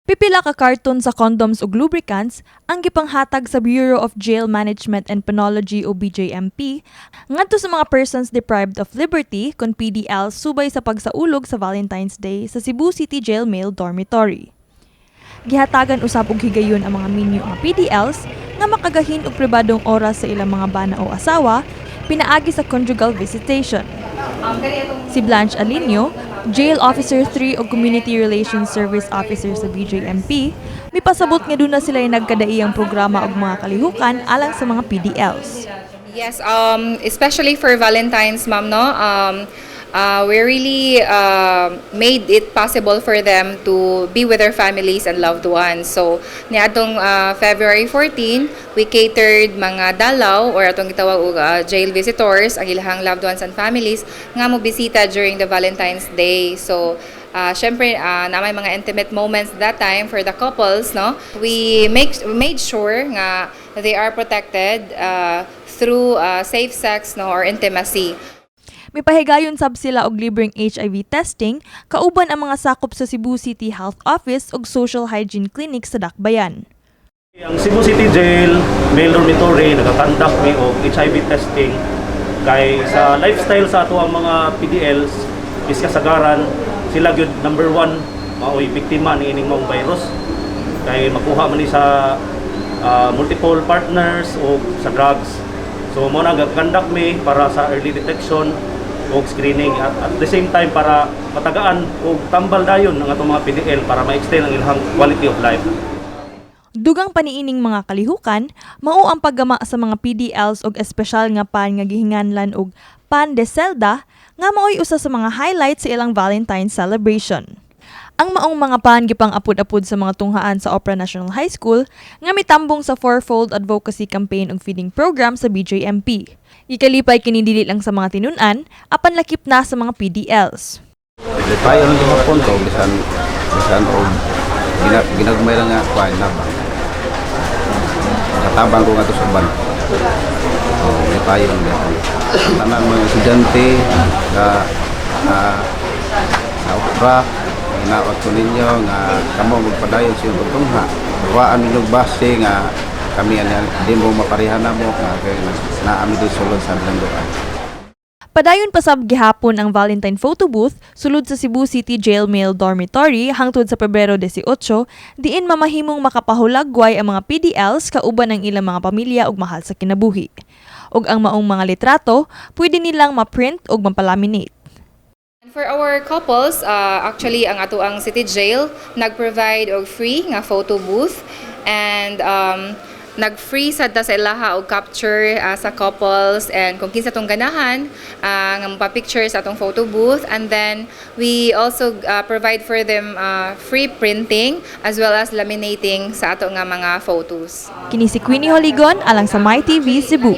Pipila ka karton sa condoms ug lubricants ang gipanghatag sa Bureau of Jail Management and Penology o BJMP ngadto sa mga persons deprived of liberty kon PDLs subay sa pagsaulog sa Valentine's Day sa Cebu City Jail Male Dormitory. Gihatagan usab og higayon ang mga minyo nga PDLs nga makagahin og pribadong oras sa ilang mga bana o asawa pinaagi sa conjugal visitation. Si Blanche Alinio, Jail Officer 3 o Community Relations Service Officer sa BJMP, may pasabot nga doon na sila nagkadaiyang programa og mga kalihukan alang sa mga PDLs. Yes, especially for Valentine's, ma'am, no? We really made it possible for them to be with their families and loved ones. So, niadtong February 14, we catered mga dalaw or atong gitawag og jail visitors, ang ilahang loved ones and families nga mo bisita during the Valentine's Day. So, syempre na may mga intimate moments that time for the couples, no? We made sure nga they are protected through safe sex, no, or intimacy. May pahigayon sab sila og libreng HIV testing kauban ang mga sakop sa Cebu City Health Office ug Social Hygiene Clinic sa Dakbayan. Ang Cebu City Jail Male Dormitory nagakandak mi og HIV testing kay sa lifestyle sa ato ang mga PDLs is kasagaran sila gyud number 1 maoy biktima ni ining maong virus kay makuha man ni sa multiple partners o sa drugs. So mo nagakandak mi para sa early detection o screening at the same time para matagaan o tambal dayon ang atong mga PDL para ma-extend ang ilang quality of life. Dugang paniining mga kalihukan, mao ang paggama sa mga PDLs og espesyal nga pan nga gihinganlan og pan de celda nga maoy usa sa mga highlights sa ilang Valentine's celebration. Ang maong mga pan gipang apod-apod sa mga tunghaan sa Opera National High School nga mitambong sa fourfold advocacy campaign ug feeding program sa BJMP. Ikalipay kini dili lang sa mga tinun-an, apan lakip na sa mga PDLs. Tayo ng mga punto bisan og ginagmay lang nga kuan na ba. Katabang ko nga to sa ban. Tayo ng tanan mga estudyante na opera inawat ko ninyo nga kamo magpadayon sa pagtungha. Bawaan ninyong base nga kami din mo maparihan na mo na amin din sulod sa Blandoan. Padayon pa sab gihapon ang Valentine photo booth sulod sa Cebu City Jail Male Dormitory hangtod sa Pebrero 18, diin mamahimong makapahulagway ang mga PDLs kauban ang ilang mga pamilya ug mahal sa kinabuhi. Ug ang maong mga litrato, pwede nilang ma-print ug mapalaminate. For our couples, actually ang ato ang City Jail nag-provide og free nga photo booth and nag-free sad ta sa ilaha og capture sa couples and kung kinsa tong ganahan nga mapa-picture sa atong photo booth, and then we also provide for them free printing as well as laminating sa ato nga mga photos. Kini si Queenie Joligon alang sa My TV Cebu.